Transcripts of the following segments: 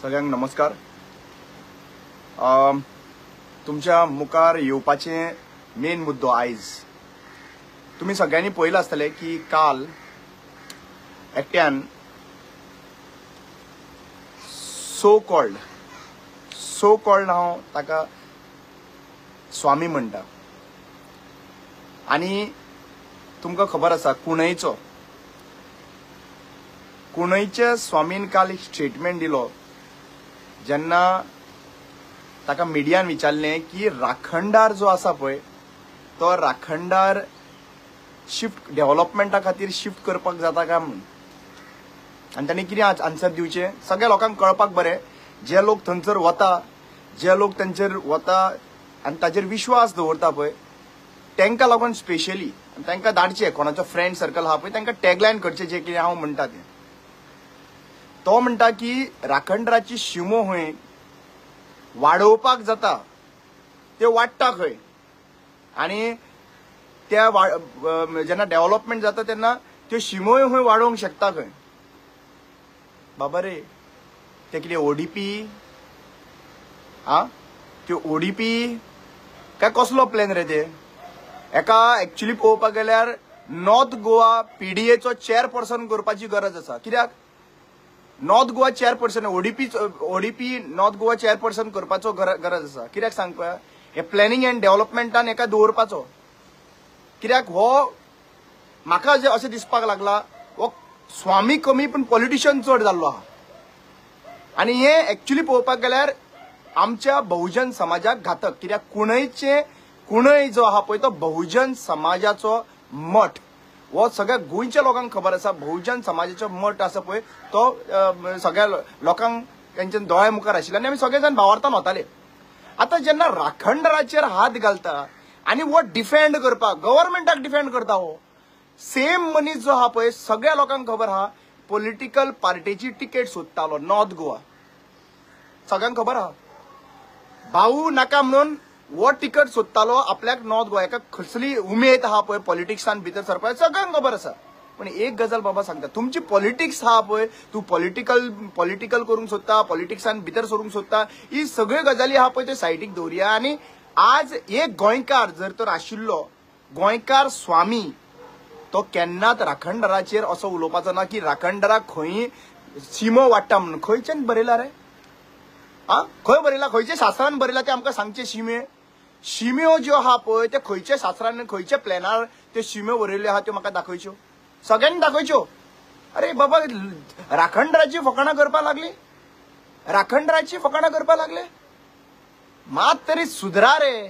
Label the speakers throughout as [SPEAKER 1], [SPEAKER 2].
[SPEAKER 1] सगळ्यांक नमस्कार। तुमच्या मुखार येवपाचे मेन मुद्दो आयज तुम्ही सगळ्यांनी पळयला आसतले की काल एकट्यान सो कॉल्ड हांव ताका स्वामी म्हणटा आनी तुमकां खबर आसा कुणयच्या स्वामीन काल एक स्टेटमेंट दिलो जेन्ना ताका मिडियान विचारलें की राखणदार जो आसा पळय तो राखणदार शिफ्ट डेव्हलपमेंटा खातीर शिफ्ट करपाक जाता काय म्हणून आनी ताणें कितें आन्सर दिवचें सगळ्या लोकांक कळपाक बरें जे लोक थंयसर वता जे लोक तांचेर वता आनी ताचेर विश्वास दवरता पळय तांकां लागून स्पेशली तांकां धाडचें कोणाचो फ्रेंड सर्कल आहा पळय तांकां टॅगलायन करचें जे कितें हांव म्हणटा तें तो म्हणटा की राखणदाराची शिमो खंय वाडोवपाक जाता ते वाडटा खंय आनी त्या जेन्ना डेव्हलपमेंट जाता तेन्ना त्यो शिमोय खंय वाडोवंक शकता खंय बाबा रे ते कितें ओडीपी त्यो ओडीपी काय कसलो प्लॅन रे ते एका एक्चुअली पळोवपाक गेल्यार नॉर्थ गोवा पीडीएचो चेअरपर्सन करपाची गरज आसा कित्याक north Goa chairperson ODP north Goa chairperson करपाचो गरज आसा कित्याक सांग पळय हे प्लॅनिंग एंड डेव्हलपमेंटान एका दवरपाचो कित्याक हो म्हाका जे अशें दिसपाक लागला हो स्वामी कमी पण पॉलिटिशियन चड जाल्लो आहा आनी हे एक्चुअली पळोवपाक गेल्यार आमच्या बहुजन समाजाक घातक कित्याक कुणय जो आहा पळय तो बहुजन समाजाचो मठ हो सगळ्या गोंयच्या लोकांक खबर आसा बहुजन समाजाचो मठ आसा पळय तो सगळ्या लोकांक तेंच्या दोळ्या मुखार आशिल्लो आनी आमी सगळे जाण भावार्थान वताले आतां जेन्ना राखणदाराचेर हात घालता आनी वो डिफेंड करपाक गव्हर्नमेंटाक डिफेंड करता हो सेम मनीस जो आहा पळय सगळ्या लोकांक खबर आहा पॉलिटिकल पार्टीची टिकेट सोदतालो नॉर्थ गोवा सगळ्यांक खबर आहा भाऊ नाका म्हणून वो टिकट सोदतालो आपल्याक नॉर्थ गोवा एका कसली उमेद आहा पळय पॉलिटिक्सान भितर सरपाक सगळ्यांक खबर आसा पण एक गजाल बाबा सांगता तुमची पॉलिटिक्स आहा पळय तूं पॉलिटिकल करूंक सोदता पॉलिटिक्सान भितर सरूंक सोदता ही सगळ्यो गजाली आहा पळय त्यो सायडीक दवरया आनी आज एक गोंयकार जर तर आशिल्लो गोंयकार स्वामी तो केन्नाच राखणदाराचेर असो उलोवपाचो ना की राखणदाराक खंय शिमो वाडटा म्हणून खंयच्यान बरयला रे खंय बरयला खंयच्या शास्त्रान बरयला ते आमकां सांगचे शिम्यो ज्यो आहा पळय ते खंयच्या शास्त्रान खंयच्या प्लॅनार त्यो शिम्यो बरयल्यो आहा त्यो म्हाका दाखयच्यो सगळ्यांनी दाखयच्यो अरे बाबा राखणदाराची फकाणां करपा लागले मात तरी सुधरा रे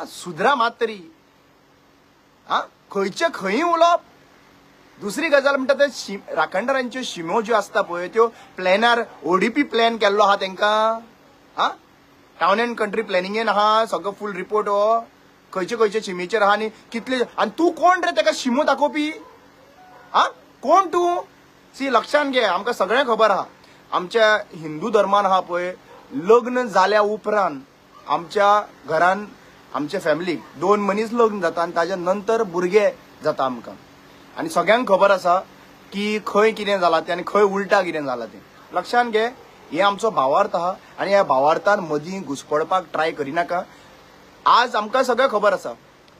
[SPEAKER 1] सुधरा मात तरी खंयचे खंय उलोवप दुसरी गजाल म्हणटा ते राखणदारांच्यो शिमो ज्यो आसता पळय त्यो प्लॅनार ओडीपी प्लॅन केल्लो आहा तांकां टावन एंड कंट्री प्लॅनिंगेन आहा सगळो फूल रिपोर्ट हो खंयचे शिमेचेर आहा आनी कितले आनी तूं कोण रे ताका शिमो दाखोवपी कोण तूं सी लक्षांत घे आमकां सगळें खबर आहा आमच्या हिंदू धर्मान आहा पळय लग्न जाल्या उपरांत आमच्या घरान आमच्या फॅमिलीक 2 मनीस लग्न जाता आनी ताज्या नंतर भुरगे जाता आमकां आनी सगळ्यांक खबर आसा की खंय कितें जालां तें आनी खंय उलटा कितें जालां तें लक्षांत घे हे आमचो भावार्थ आहा आनी ह्या भावार्थान मदीं घुसपडपाक ट्राय करिनाका आज आमकां सगळें खबर आसा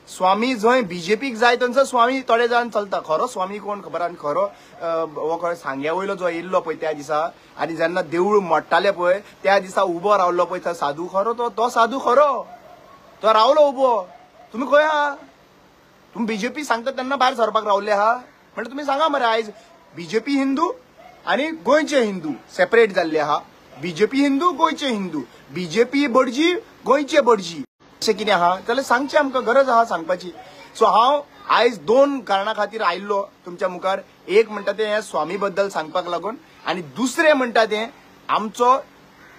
[SPEAKER 1] स्वामी जंय बीजेपीक जाय थंयसर स्वामी थोडे जाण चलता खरो स्वामी कोण खबर आनी खरो हो सांग्या वयलो जो येयल्लो पळय त्या दिसा आनी जेन्ना देवूळ मोडटाले पळय त्या दिसा उबो रावल्लो पळय थंय साधू खरो तो साधू खरो तो रावलो उबो तुमी खंय आहा तुम्ही बीजेपी सांगता तेन्ना भायर सरपाक रावले आहा म्हणजे तुम्ही सांगा मरे आयज बीजेपी हिंदू आणि गोंयचे हिंदू सेपरेट जाल्ले आहा बीजेपी हिंदू गोंयचे हिंदू बीजेपी बडजी गोंयचे बडजी अशें कितें आहा जाल्यार सांगचें आमकां गरज आहा सांगपाची सो हांव आयज 2 कारणां खातीर आयिल्लो तुमच्या मुखार एक म्हणटा तें स्वामी बद्दल सांगपाक लागून आनी दुसरें म्हणटा तें आमचो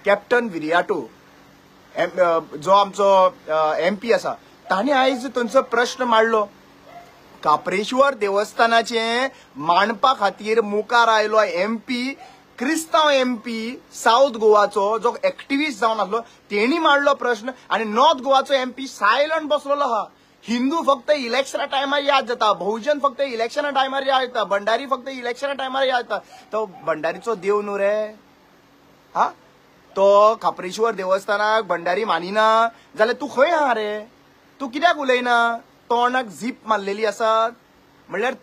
[SPEAKER 1] कॅप्टन विरियाटो जो आमचो MP आसा ताणें आयज थंयचो प्रश्न मांडलो काप्रेश्वर देवस्थानाचे मांडपा खातीर मुखार आयलो MP क्रिस्तांव MP साऊथ गोवाचो जो एक्टिविस्ट जावन आसलो तेणी मांडलो प्रश्न आनी नॉर्थ गोवाचो MP सायलंट बसलेलो आहा हिंदू फक्त इलेक्शना टायमार याद जाता बहुजन फक्त इलेक्शना टायमार याद जाता भंडारी फक्त इलेक्शना टायमार याद जाता तो भंडारीचो देव न्हू रे तो खापरेश्वर देवस्थानाक भंडारी मानिना जाल्यार तूं खंय आहा रे? तूं कित्याक उलयना? तोंडाक झीप मारलेली आसात म्हणल्यार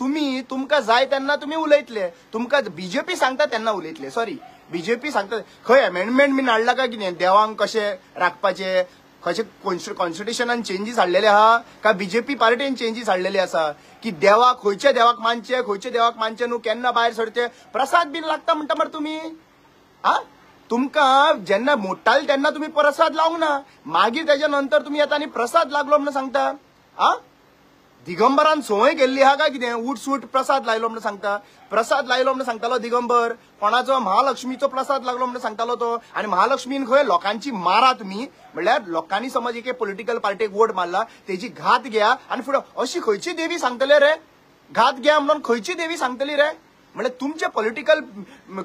[SPEAKER 1] तुमकां जाय तेन्ना तुम्ही उलयतले, तुमकां बीजेपी सांगता तेन्ना उलयतले. सॉरी, बीजेपी सांगता खंय अमेंडमेंट बीन हाडला काय कितें? देवांक कशें राखपाचे, कशें कॉन्स्टिट्युशनान चेंजीस हाडलेले आहा काय बीजेपी पार्टीन चेंजीस हाडलेले आसा की देवाक खंयच्या देवाक मानचे, खंयच्या देवाक मानचे न्हू, केन्ना भायर सरचे, प्रसाद बीन लागता म्हणटा मरे तुम्ही. तुमकां जेन्ना मोडटाले तेन्ना तुम्ही प्रसाद लावंक ना, मागीर तेज्या नंतर तुम्ही येता आनी प्रसाद लागलो म्हणून सांगता. दिगंबरान संवय केल्ली आहा काय कितें? उठ प्रसाद लायलो म्हणून सांगता. प्रसाद लायलो म्हणून सांगतालो दिगंबर. कोणाचो? महालक्ष्मीचो प्रसाद लागलो म्हणून सांगतालो तो. आणि महालक्ष्मीन खंय लोकांची मारा तुम्ही, म्हणल्यार लोकांनी समज एक पॉलिटिकल पार्टीक वोट मारला, तेजी घात घ्या आणि फुडें अशी खंयची देवी सांगतले रे? घात घ्या म्हणून खंयची देवी सांगतली रे? म्हणजे तुमचे पॉलिटिकल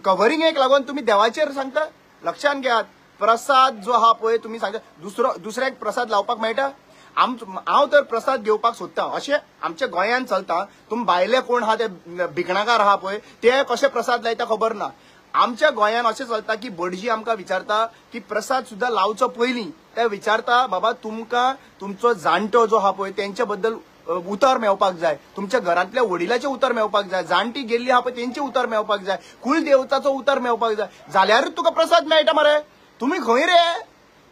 [SPEAKER 1] कव्हरिंगेक लागून तुम्ही देवाचेर सांगता. लक्षात घ्यात, प्रसाद जो आहा पळय तुम्ही सांगता दुसऱ्याक प्रसाद लावपाक मेळटा. हांव तर प्रसाद घेवपाक सोदता, अशें आमच्या गोंयांत चलता. तुमी भायले कोण आहा ते भिकणाकार आहा पळय ते कशे प्रसाद लायता खबर ना. आमच्या गोंयांत अशें चलता की भटजी आमकां विचारता की प्रसाद सुद्दां लावचो पयलीं ते विचारता बाबा तुमकां तुमचो जाणटो जो आहा पळय तेंच्या बद्दल उतर मेळपाक जाय, तुमच्या घरांतल्या वडिलांचे उतर मेळपाक जाय, जाणटी गेल्ली आहा पळय तेंचे उतर मेळपाक जाय, कुलदेवताचो उतर मेळपाक जाय, जाल्यारूच तुका प्रसाद मेळटा मरे. तुम्ही खंय रे?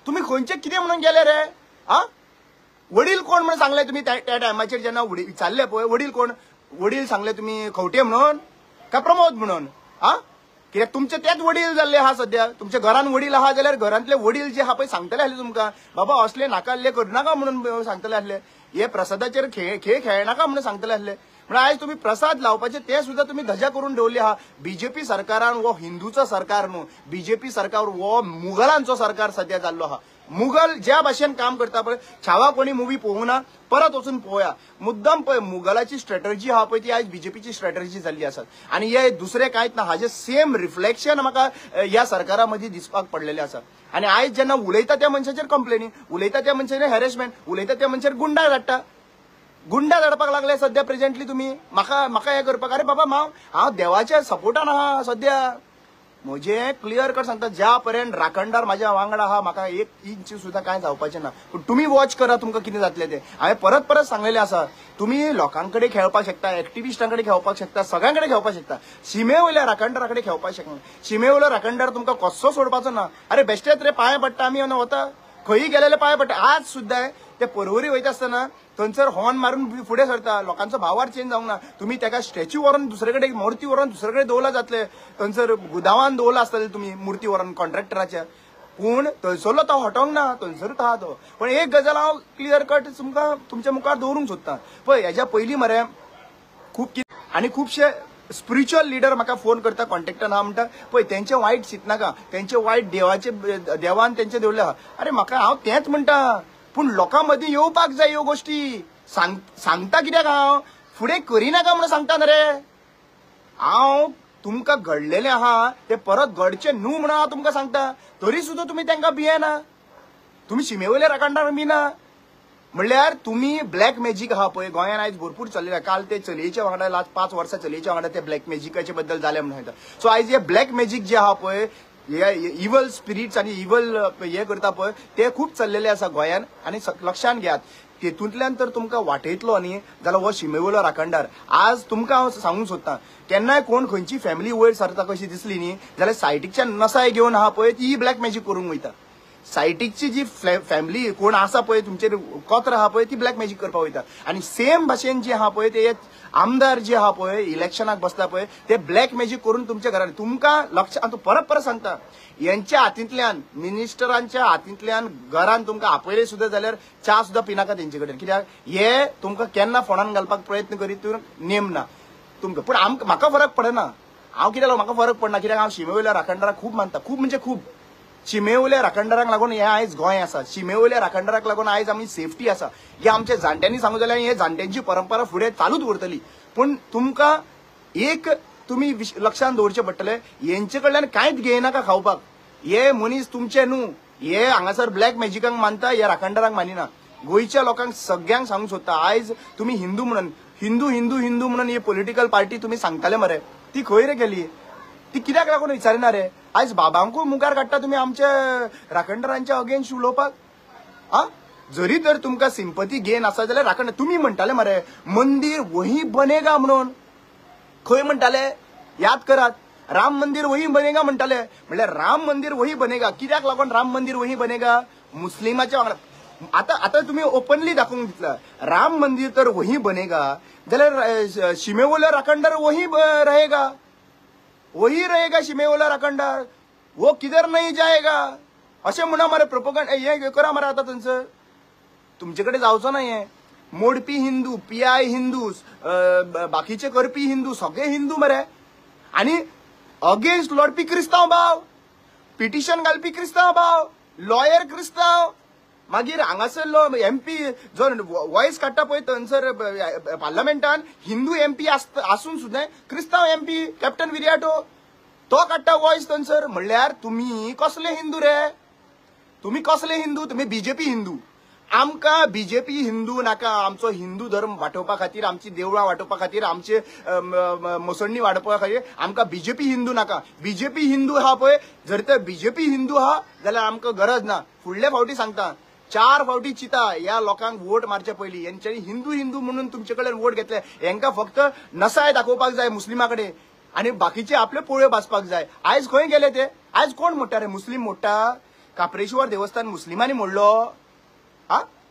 [SPEAKER 1] तुम्ही खंयचे कितें म्हणून गेले रे? वडील कोण म्हणून सांगले तुम्ही त्या टायमाचेर जेन्ना विचारले पळय वडील कोण? वडील सांगले तुम्ही खंवटे म्हणून काय प्रमोद म्हणून? कित्याक तुमचे तेच वडील जाल्ले आहा सध्या. तुमच्या घरान वडील आहा जाल्यार घरांतले वडील जे आहा पळय सांगतले आसले तुमकां बाबा असले नाकाल्ले करनाका म्हणून सांगतले आसले. हे प्रसादाचेर खेळ खेळनाका म्हणून सांगतले आसले. म्हणजे आयज तुम्ही प्रसाद लावपाचे ते सुद्धा तुम्ही धजा करून दवरले आहा. बीजेपी सरकारान वो हिंदूचो सरकार न्हू, बीजेपी सरकार वो मुघलांचो सरकार सध्या जाल्लो आहा. मुघल ज्या भाशेन काम करता पळय, छावा कोणी मुवी पळोवना, परत वचून पळोवया. मुद्दम पळय मुघलाची स्ट्रॅटर्जी आहा पळय ती आयज बीजेपीची स्ट्रॅटर्जी जाल्ली आसा. आणि हे दुसरे कांयच ना, हाजे सेम रिफ्लेक्शन म्हाका ह्या सरकारा मदीं दिसपाक पडलेले आसा. आणि आयज जेन्ना उलयता त्या मनशाचेर कंप्लेनी, उलयता त्या मनशाचेर हॅरेसमेंट, उलयता त्या मनशाचेर गुंडा धाडटा. गुंडा धाडपाक लागले सध्या प्रेझेंटली तुम्ही. म्हाका हे करपाक, अरे बाबा हांव देवाच्या सपोर्टान आहा सध्या. म्हजे क्लियर कट सांगता, ज्या पर्यंत राखणदार म्हाज्या वांगडा आहा म्हाका एक इंच सुद्धा काय जावपाचें ना. पूण तुमी वॉच करा तुमकां कितें जातलें ते. हांवें परत सांगलेलें आसा, तुम्ही लोकांकडे खेळपाक शकता, एक्टिविस्टांकडे खेळपाक शकता, सगळ्यांकडे खेळपाक शकता, शिमे वयल्या राखणदाराकडे खेळपाक शकना. शिमे वयलो राखणदार तुमकां कसो सोडपाचो ना. अरे बेश्टेच रे पांय पडटा आमी वता, खंयी गेलेले पांय पडटा. आज सुद्धा ते पर्वरी वयता आसतना थंयसर हॉर्न मारून फुडें सरता. लोकांचो भावार चेंज जावंक ना. तुम्ही त्याका स्टॅच्यू व्हरून दुसरे कडेन मुर्ती व्हरून दुसरे कडेन दवरला जातले. थंयसर गुदावान दवरला आसतले तुम्ही मुर्ती व्हरून कॉन्ट्रॅक्टराच्या. पूण थंयसरलो तो हटोंक ना, थंयसरूच आहा तो. पण एक गजाल हांव क्लियर कट तुमकां तुमच्या मुखार दवरूंक सोदता. पळय हेज्या पयलीं मरे खूब कितें आनी खुबशे स्पिरिच्युअल लिडर म्हाका फोन करता, कॉन्टॅक्टान आहा म्हणटा पळय तेंचे वायट चिंतनाका, तेंचे वायट देवान तेंचे दवरले आहा. अरे म्हाका हांव तेंच म्हणटा, पूण लोकां मदीं येवपाक जाय ह्यो गोश्टी. सांगता कित्याक हांव फुडें करिनाका म्हणून सांगता न्ही रे. हांव तुमकां घडलेलें आहा ते परत घडचें न्हू म्हणून हांव तुमकां सांगता. तरी सुद्दां तुमी तांकां भियेना. तुमी शिमेवयले राखणदार भिना. म्हणल्यार तुम्ही ब्लॅक मॅजीक आहा पळय गोंयांत आयज भरपूर चल्लेला. काल ते चलयेच्या वांगडा लास्ट 5 वर्सां चलयेच्या वांगडा ते ब्लॅक मॅजिकाचे बद्दल जाले म्हणून सांगता. सो आयज हे ब्लॅक मॅजीक जे आहा पळय, हे इवल स्पिरिट्स आणि इवल हे करता पळय ते खूब चल्लेले आसा गोंयांत. आणि लक्षात घेयात तेतूंतल्यान तर तुमकां वाटयतलो न्ही जाल्यार हो शिमेवयलो राखणदार. आज तुमकां हांव सांगूंक सोदतां, केन्नाय कोण खंयची फॅमिली वयर सरता कशी दिसली न्ही जाल्यार सायटीकच्या नसाय घेवन आहा पळय ती ब्लॅक मॅजीक करूंक वयता. सायटीकची जी फॅमिली कोण आसा पळय तुमचेर कोत्र आहा पळय ती ब्लॅक मॅजीक करपाक वयता. आणि सेम भाशेन जे आहा पळय ते आमदार जे आहा पळय इलेक्शनाक बसता पळय ते ब्लॅक मॅजीक करून तुमच्या घरान. तुमकां लक्षात परत सांगता, यांच्या हातींतल्यान मिनिस्टरांच्या हातींतल्यान घरान तुमकां आपयले सुद्धा जाल्यार च्या सुद्धा पिनाका तेंचे कडेन. कित्याक हे तुमकां केन्ना फोंडान घालपाक प्रयत्न करीत नेम ना तुमकां. पूण म्हाका फरक पडना. हांव कित्याक म्हाका फरक पडना, कित्याक हांव शिमेवयल्या राखणदाराक खूब मानता. खूब म्हणजे खूब. शिमेवयल्या राखणदाराक लागून हे आयज गोंय आसा. शिमेवयल्या राखणदाराक लागून आयज आमी सेफ्टी आसा. हे आमच्या जाणट्यांनी सांगू जाल्यार हे जाणट्यांची परंपरा फुडें चालूच उरतली. पूण तुमकां एक तुमी लक्षांत दवरचें पडटलें, हेंचे कडल्यान कांयच घेयनाका खावपाक. हे मनीस तुमचे न्हू, हे हांगासर ब्लॅक मॅजिकांक मानता, हे राखणदाराक मानिना. गोंयच्या लोकांक सगळ्यांक सांगूंक सोदता, आयज तुमी हिंदू म्हणून हिंदू हिंदू हिंदू म्हणून ही पॉलिटिकल पार्टी तुमी सांगताले मरे, ती खंय रे गेली? ती कित्याक लागून विचारिना रे? आयज बाबांकूय मुखार काडटा तुमी आमच्या राखणदारांच्या अगेन्स्ट उलोवपाक? आ जरी तर तुमकां सिंपथी गेन आसा जाल्यार राखण तुमी म्हणटाले मरे मंदिर वही बनेगा म्हणून. खंय म्हणटाले याद करात. राम मंदिर वही बनेगा म्हणटाले. म्हणल्यार राम मंदिर वही बनेगा कित्याक लागून राम मंदिर वही बनेगा? मुस्लिमाच्या वांगडा. आता तुम्ही ओपनली दाखवून दितला राम मंदिर तर वही बनेगा जाल्यार शिमेवयलो राखणदार वही रहेगा. वही रहेगा शिमेवयलो राखणदार. वो किधर नाही जाएगा अशें म्हणा मरे. प्रोपोगंड हे करा मरे. आता थंयसर तुमचे कडेन जावचो ना हे. मोडपी हिंदू, पीआय हिंदू, बाकीचे करपी हिंदू सगळे हिंदू मरे. आणि अगेन्स्ट लढपी क्रिस्तांव भाव, पिटिशन घालपी क्रिस्तांव भाव, लॉयर क्रिस्तांव, मागीर हांगासरलो MP जो वॉयस काडटा पळय थंयसर पार्लमेंटान हिंदू MP आसून सुद्दां क्रिस्तांव MP कॅप्टन विरियाटो तो काडटा वॉयस थंयसर. म्हणल्यार तुम्ही कसले हिंदू रे? तुम्ही कसले हिंदू? तुम्ही बीजेपी हिंदू. आमकां बीजेपी हिंदू नाका. आमचो हिंदू धर्म वाटोवपा खातीर, आमची देवळां वाटोवपा खातीर, आमचे मुसळणी वाडोवपा खातीर आमकां बीजेपी हिंदू नाका. बीजेपी हिंदू आहा पळय जर तर बीजेपी हिंदू आहा जाल्यार आमकां गरज ना. फुडले फावटी सांगता 4 फावटी चिता ह्या लोकांक वोट मारचे पयलीं यांच्यानी हिंदू हिंदू म्हणून तुमचे कडेन वोट घेतले. हेंकां फक्त नसाय दाखोवपाक जाय मुस्लिमा कडेन आणि बाकीचे आपले पोळ्यो भाजपाक जाय. आयज खंय गेले ते? आयज कोण मोडटा रे? मुस्लिम मोडटा. काप्रेश्वर देवस्थान मुस्लिमांनी मोडलो.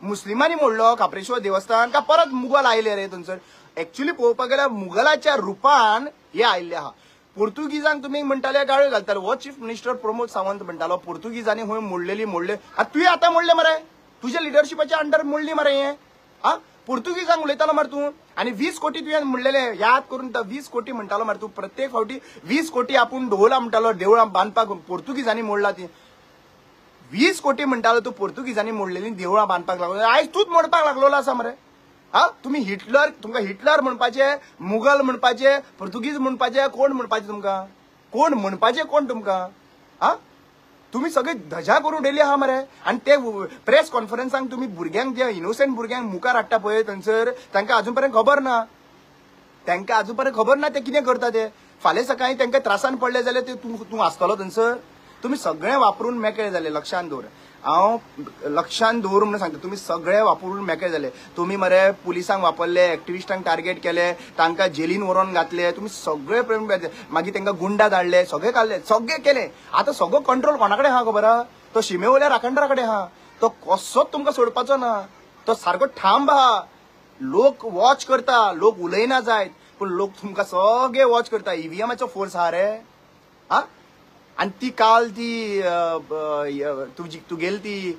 [SPEAKER 1] मुस्लिमांनी मोडलो काप्रेश्वर देवस्थान का परत मुघल आयले रे थंयसर? एक्चुअली पळोवपाक गेल्यार मुघलाच्या रुपान हे आयिल्ले आहा. पोर्तुगीजांक तुमी म्हणटाले गाळ्यो घालताले. हो चीफ मिनिस्टर प्रमोद सावंत म्हणटालो पोर्तुगीजांनी हूंय मोडले. तुवें आतां मोडले मरे. तुझ्या लिडरशिपाच्या अंडर मोडली मरे हे. पोर्तुगीजांक उलयतालो मरे तूं. आणि 20 कोटी तुवें म्हणलेले याद करून 20 कोटी म्हणटालो मरे तूं. प्रत्येक फावटी 20 कोटी आपूण ढोला म्हणटालो देवळां बांदपाक पोर्तुगीजांनी मोडला ती. 20 कोटी म्हणटालो तू पोर्तुगीजांनी मोडलेली देवळां बांदपाक लागलो. आयज तूच मोडपाक लागलो आसा मरे. तुम्ही हिटलर तुमकां हिटलर म्हणपाचे, मुघल म्हणपाचे, पोर्तुगीज म्हणपाचे, कोण म्हणपाचे तुमकां? कोण म्हणपाचे कोण तुमकां? तुम्ही सगळे धजा करून उडयली आहा मरे. आणि ते प्रेस कॉन्फरन्सांक तुम्ही भुरग्यांक जे इनोसेंट भुरग्यांक मुखार हाडटा पळय थंयसर तांकां अजून पर्यंत खबर ना. तांकां अजून पर्यंत खबर ना ते कितें करता ते. फाल्यां सकाळीं तांकां त्रासान पडले जाल्यार ते तूं आसतलो थंयसर. तुम्ही सगळे वापरून मेकळे झाले. लक्षांत दवर. हांव लक्षांत दवर म्हणून सांगता. तुम्ही सगळे वापरून मेकळे झाले. तुम्ही मरे पुलिसांक वापरले, एक्टिविस्टांक टार्गेट केले, तांकां जेलीन व्हरोन घातले. तुम्ही सगळे मागीर तांकां गुंडा धाडले, सगळे काडले, सगळे केले. आतां सगळो कंट्रोल कोणा कडेन आहा खबर आहा? तो शिमेवयल्या राखणदारा कडेन आहा. तो कसोच तुमकां सोडपाचो ना. तो सारको ठाम आहा. लोक वॉच करता. लोक उलयना जायत पूण लोक तुमकां सगळे वॉच करता. ईव्हीएमाचो फोर्स आहा रे. आणि ती काल ती तू गेल ती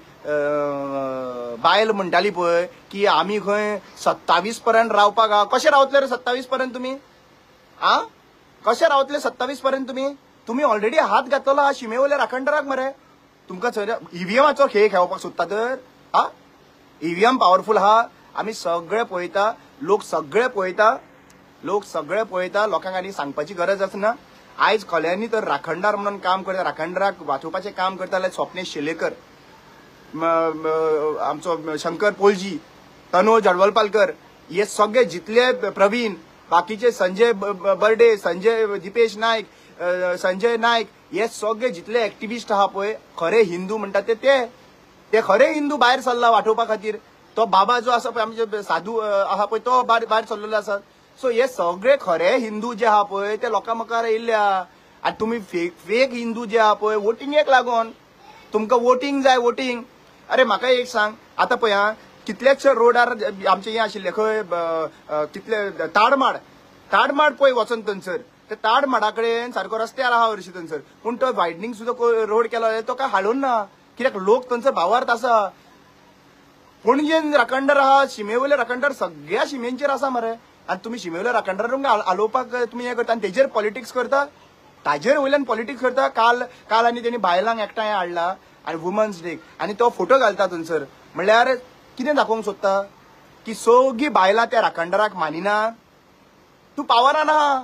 [SPEAKER 1] बायल म्हणटाली पळय की आमी खंय 27 पर्यंत रावपाक आहा. कशें रावतले रे 27 पर्यंत तुम्ही? कशें रावतले 27 पर्यंत तुम्ही? तुम्ही ऑलरेडी हात घातलेलो आहा शिमेवयल्या राखणदाराक मरे. तुमकां ईव्हीएमाचो खेळ खेळपाक सोदता तर? ईव्हीएम पॉवरफुल आहा. आमी सगळे पळयता. लोक सगळे पळयता. लोकांक आनी सांगपाची गरज आसना. आयज खोल्यांनी तर राखणदार म्हणून काम करता. राखणदाराक वाचोवपाचें काम करता जाल्यार स्वप्नेश शेलेकर, आमचो शंकर पोलजी, तनोज अडवलपालकर, हे सगळे जितले प्रवीण, बाकीचे संजय बर्डे, संजय दिपेश नायक, संजय नायक, हे सगळे जितले एक्टिविस्ट आहा पळय खरे हिंदू म्हणटा ते खरे हिंदू भायर सरला वाटोवपा खातीर. तो बाबा जो आसा पळय आमचे साधू आहा पळय तो भायर सरलेलो आसा. सो हे सगळे खरे हिंदू जे आहा पळय ते लोकां मुखार येयल्ल्या. आनी तुमी फेक हिंदू जे आहा पळय वोटिंगेक लागून तुमकां वोटिंग जाय. वोटिंग अरे म्हाका एक सांग. आतां पळय कितलेच रोडार आमचे हे आशिल्ले खंय कितले ताडमाड पळय वचून थंयसर ते ताडमाडा कडेन सारको रस्त्यार आहा हरशी थंयसर. पूण तो वायडनींग सुद्दां रोड केलो जाल्यार तो काय हाडून ना. कित्याक लोक थंयसर भावार्थ आसा. पणजेन राखणदार आहा, शिमेवयले राखणदार सगळ्या शिमेंचेर आसा मरे. आणि तुम्ही शिमेवयल्या राखणदारांक आलोवपाक तुम्ही हे करता आणि तेजेर पॉलिटिक्स करता. ताजेर वयल्यान पॉलिटिक्स करता. काल आनी तेणी बायलांक एकठांय हाडला आनी वुमन्स डे आनी तो फोटो घालता थंयसर. म्हणल्यार कितें दाखोवंक सोदता की सगळीं बायलां त्या राखणदाराक मानिना. तूं पावरान आहा.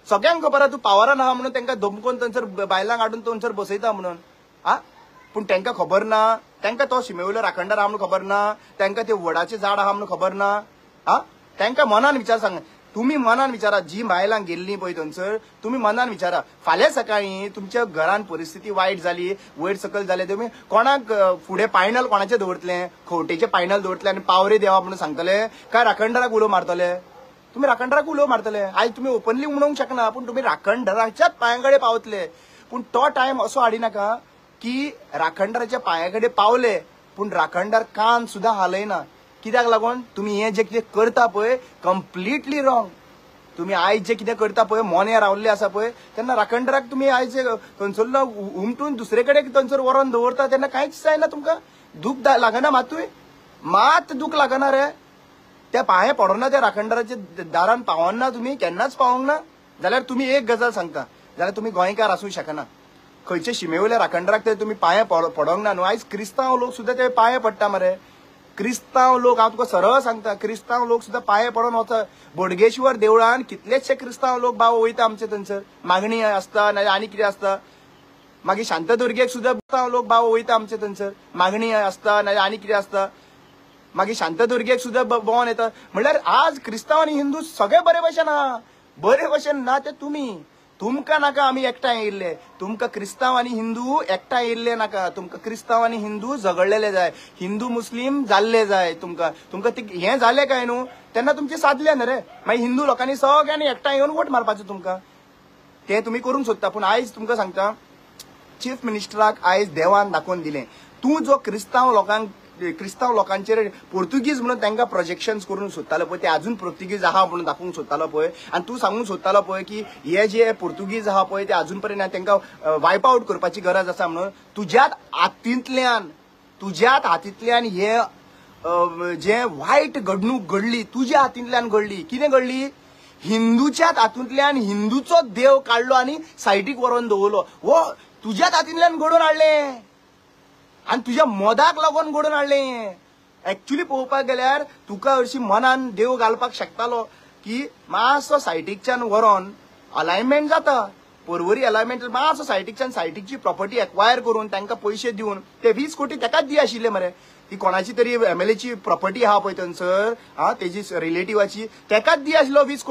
[SPEAKER 1] सगळ्यांक खबर आहा तूं पावरान आहा म्हणून तांकां धमकोवन थंयसर बायलांक हाडून थंयसर बसयता म्हणून. पूण तांकां खबर ना. तांकां तो शिमेवयलो राखणदार आहा म्हणून खबर ना. तांकां ते वडाचें झाड आहा म्हणून खबर ना. तांकां मनान विचार सांग. तुम्ही मनान विचारा, जी बायलां गेल्ली पळय थंयसर, तुम्ही मनान विचारा, फाल्यां सकाळी तुमच्या घरान परिस्थिती वायट जाली, वयर सकयल जाले, तुम्ही कोणाक फुडें पायनल कोणाचें दवरतले? खंवटेचें पायनल दवरतले आनी पावरे देवा म्हणून सांगतले, काय राखणदाराक उलो मारतले? तुम्ही राखणदाराक उलो मारतले. आयज तुम्ही ओपनली म्हणूंक शकना, पूण तुम्ही राखणदाराच्याच पांयाकडे पावतले. पूण तो टायम असो हाडिनाका की राखणदाराच्या पांयाकडे पावले पूण राखणदार कान सुद्धा हालयना. कित्याक लागून? तुम्ही हे जे कितें करता पळय कंप्लिटली रॉंग. तुम्ही आयज जे कितें करता पळय, मोने रावल्ले आसा पळय, तेन्ना राखणदाराक तुम्ही आयज थंयसरलो उमटून दुसरे कडेन थंयसर व्हरोन दवरता तेन्ना कांयच जायना. तुमकां दूख लागना? मातूय मात दूख लागना रे? त्या पांये पडोना त्या राखणदाराच्या दारान पावना? तुम्ही केन्नाच पावोंक ना? जाल्यार तुम्ही एक गजाल सांगता, जाल्यार तुम्ही गोंयकार आसूं शकना. खंयचे शिमेवयल्या राखणदाराक ते तुम्ही पांये पडोंक ना न्हू? आयज क्रिस्तांव लोक सुद्धा ते पांये पडटा मरे. क्रिस्तांव लोक, हांव तुका सरळ सांगता, क्रिस्तांव लोक सुद्धा पांये पडोन वता. बोडगेश्वर देवळान कितलेशे क्रिस्तांव लोक भाव वयता आमचे थंयसर, मागणी आसता ना आनी कितें आसता. मागीर शांतदुर्गेक सुद्धा क्रिस्तांव लोक भाव वयता आमचे थंयसर, मागणी आसता ना आनी कितें आसता. मागीर शांतदुर्गेक सुद्धा भोंवन येता. म्हणल्यार आज क्रिस्तांव आनी हिंदू सगळे बरे भशेन आहा. बरे भशेन ना ते तुम्ही. तुमकां नाका आमी एकठांय येयल्ले. तुमकां क्रिस्तांव आनी हिंदू एकठांय येयल्ले नाका. तुमकां क्रिस्तांव आनी हिंदू झगडलेले जाय, हिंदू मुस्लीम जाल्ले जाय. तुमकां हें जालें काय न्हू तेन्ना तुमचें सादलें न्ही रे. मागीर हिंदू लोकांनी सगळ्यांनी एकठांय येवन वोट मारपाचो तुमकां. ते तुमी करूंक सोदता. पूण आयज तुमकां सांगता, चीफ मिनिस्टराक आयज देवान दाखोवन दिलें. तूं जो क्रिस्तांव लोकांचेर पोर्तुगीज म्हणून तांकां प्रोजेक्शन्स करून सोदतालो पळय, ते अजून पोर्तुगीज आहा म्हणून दाखोवंक सोदतालो पळय, आनी तूं सांगूंक सोदतालो पळय की हे जे पोर्तुगीज आहा पळय ते अजून पर्यंत तांकां वायप आवट करपाची गरज आसा म्हणून. तुज्याच हातींतल्यान हे जे वायट घडणूक घडली तुज्या हातींतल्यान घडली. कितें घडली? हिंदूच्याच हातूंतल्यान हिंदूचो देव काडलो आनी सायडीक व्हरोन दवरलो. हो तुज्याच हातींतल्यान घडोवन हाडलें आनी तुज्या मोदाक लागून घडोवन हाडलें. एक्चुअली पळोवपाक गेल्यार तुका हरशी मनान देव घालपाक शकतालो की मातसो सायडीकच्यान व्हरोन अलायनमेंट जाता, परवरी अलायनमेंट मातसो सायडीकची प्रॉपर्टी एक्वायर करून तांकां पयशे दिवन ते 20 कोटी ताकाच दी आशिल्ले मरे. ती कोणाची तरी एमएलएची प्रॉपर्टी आहा पळय थंयसर, तेजी रिलेटिवाची, ताकाच दी आशिल्लो 20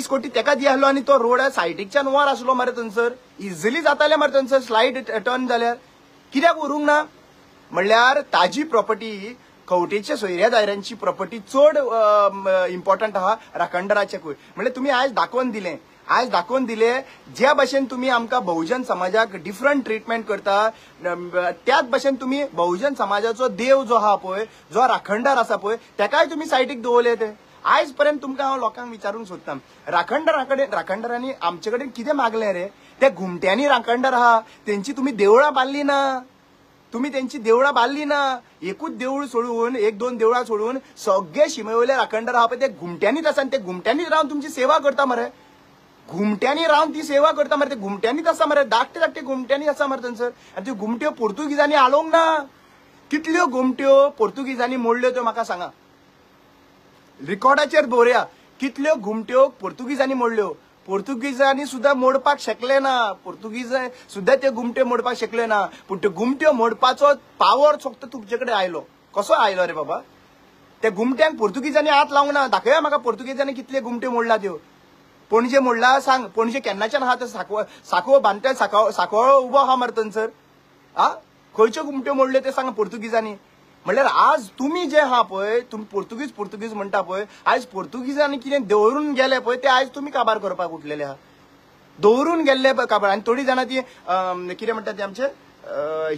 [SPEAKER 1] कोटी ताका दी आसलो. आनी तो रोड सायडीकच्यान वर आसलो मरे थंयसर. इजिली जाताले मरे थंयसर स्लायड टर्न जाल्यार. कित्याक व्हरूंक ना? म्हणल्यार ताजी प्रॉपर्टी, खंवटेच्या सोयऱ्या दायऱ्यांची प्रॉपर्टी चड इम्पॉर्टंट आहा राखणदाराच्याकूय. म्हणल्यार तुम्ही आयज दाखोवन दिले ज्या भाशेन तुम्ही आमकां बहुजन समाजाक डिफरंट ट्रिटमेंट करता, त्याच भाशेन तुम्ही बहुजन समाजाचो देव जो आहा पळय, जो राखणदार आसा पळय, ताकाय तुम्ही सायडीक दवरले. ते आयज पर्यंत तुमकां हांव लोकांक विचारूंक सोदता, राखणदारांनी आमचे कडेन कितें मागलें रे? त्या घुमट्यांनी राखणदार आहा तेंची तुम्ही देवळां बांदली ना. तुम्ही त्यांची देवळां बांदली ना. एकूच देऊळ सोडून, 1-2 देवळां सोडून सगळे शिमेवयले राखणदार आहा पळय ते घुमट्यांनीच आसा. ते घुमट्यांनीच रावन तुमची सेवा करता मरे. घुमट्यांनी रावन ती सेवा करता मरे. ते घुमट्यांनीच आसा मरे. धाकटे घुमट्यांनी आसा मरे थंयसर. आनी त्यो घुमट्यो पोर्तुगीजांनी हालोवंक ना. कितल्यो घुमट्यो पोर्तुगीजांनी मोडल्यो त्यो म्हाका सांगा. रिकॉर्डाचेर दवरया कितल्यो घुमट्यो पोर्तुगीजांनी मोडल्यो. पोर्तुगीजांनी सुद्धा मोडपाक शकले ना. पोर्तुगीज सुद्धा ते घुमट्यो मोडपाक शकले ना. पूण त्यो घुमट्यो मोडपाचो पावर फक्त तुमचे कडेन आयलो. कसो आयलो रे बाबा? त्या घुमट्यांक पोर्तुगीजांनी हात लावंक ना. दाखया म्हाका पोर्तुगीजांनी कितले घुमट्यो मोडला त्यो. पणजे मोडला सांग. पणजे केन्नाच्यान आहा ते साकवो बांदता, साकवळो उबो आहा मरे थंयसर. खंयच्यो घुमट्यो मोडल्यो ते सांगा पोर्तुगीजांनी. म्हणल्यार आज तुम्ही जे आहा पळय, तुम्ही पोर्तुगीज म्हणटा पळय, आयज पोर्तुगीजांनी कितें दवरून गेले पळय ते आयज तुम्ही काबार करपाक उठलेले आहा. दवरून गेल्ले काबार. आनी थोडी जाणां ती कितें म्हणटा ते आमचे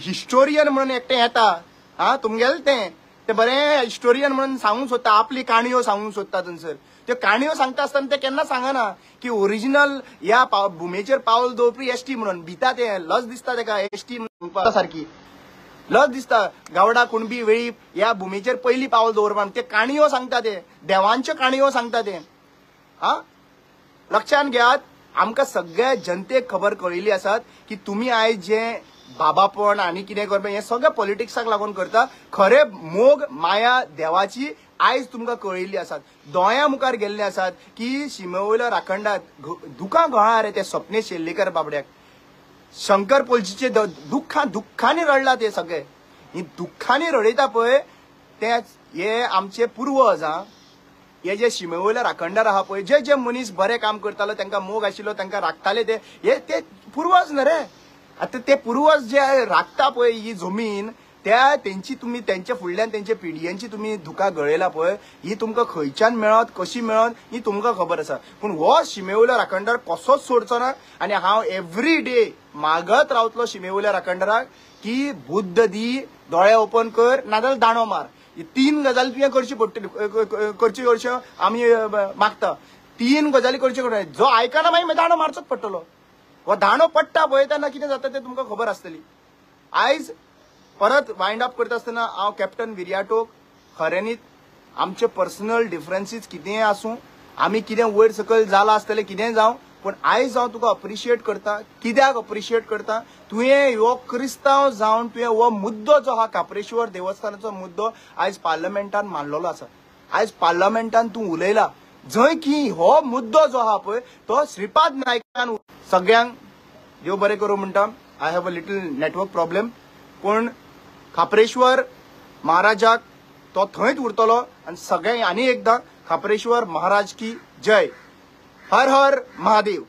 [SPEAKER 1] हिस्टोरियन म्हणून एकटे येता. तुमगेले ते बरें हिस्टोरियन म्हणून सांगूंक सोदता, आपली काणयो सांगूंक सोदता थंयसर. त्यो काणयो सांगता आसतना ते केन्ना सांगना की ओरिजिनल ह्या भुमेचेर पावल दवरपी एसटी म्हणून. भिता ते लज दिसता ताका एसटी सारकी लज दिसता. गावडा कुणबी वेळीप ह्या भुमीचेर पयली पावल दवरपाक ते काणयो सांगता. ते देवांच्यो काणयो सांगता ते. लक्षांत घेयात. आमकां सगळ्या जनतेक खबर कळिल्ली आसात की तुम्ही आयज जे बाबापण आनी कितें करप हें सगळें पॉलिटिक्साक लागून करता. खरे मोग माया देवाची आयज तुमकां कळिल्ली आसात. दोळ्या मुखार गेल्ले आसात की शिमेवयलो राखणदार दुखां गळा रे ते स्वप्नेश शेल्लेकर बाबड्याक. शंकर पोलजीचे दुख्खांनी रडला ते सगळे. ही दुख्खांनी रडयता पळय ते हे आमचे पूर्वज. हे जे शिमेवयले राखणदार आहा पळय, जे जे मनीस बरे काम करतालो, तांकां मोग आशिल्लो, तांकां राखताले ते पुर्वज न्हय रे. आता ते पुर्वज जे राखता पळय ही जमीन, त्या तेंची तुम्ही त्यांच्या फुडल्यान त्यांच्या पिढयांची तुम्ही धुका गळयला पळय, ही तुमकां खंयच्यान मेळत, कशी मेळत ही तुमकां खबर आसा. पूण हो शिमेवयलो राखणदार कसोच सोडचो ना. आनी हांव एवरी डे मागत रावतलो शिमेवयल्या राखणदाराक की बुद्ध दी, दोळे ओपन कर, नाजाल्यार दांडो मार. ही 3 गजाली तुवें करची पडटली, करच्यो अश्यो आमी मागता. 3 गजाली करच्यो पडटल्यो. जो आयकना मागीर दांडो मारचोच पडटलो. हो दांडो पडटा पळय तेन्ना कितें जाता तें तुमकां खबर आसतली. आयज परत वायंड अप करता आसतना हांव कॅप्टन विरयाटोक खऱ्यांनीच आमचे पर्सनल डिफरन्सीस कितेंय आसूं, आमी कितें वयर सकयल जालां आसतलें कितेंय जावं, पण आयज हांव तुका अप्रिशिएट करता. कित्याक अप्रिशिएट करता? तुवें हो क्रिस्तांव जावन तुवें हो मुद्दो जो आहा काप्रेश्वर देवस्थानाचो मुद्दो आयज पार्लमेंटान मांडलेलो आसा. आयज पार्लमेंटान तूं उलयला जंय की हो मुद्दो जो आहा पळय तो श्रीपाद नायकान सगळ्यांक देव बरें करूं म्हणटा. I have a little network problem, पूण खापरेश्वर महाराजाक तो थंयच उरतलो. आनी सगळ्यांक आनी एकदां खापरेश्वर महाराज की जय. हर हर महादेव.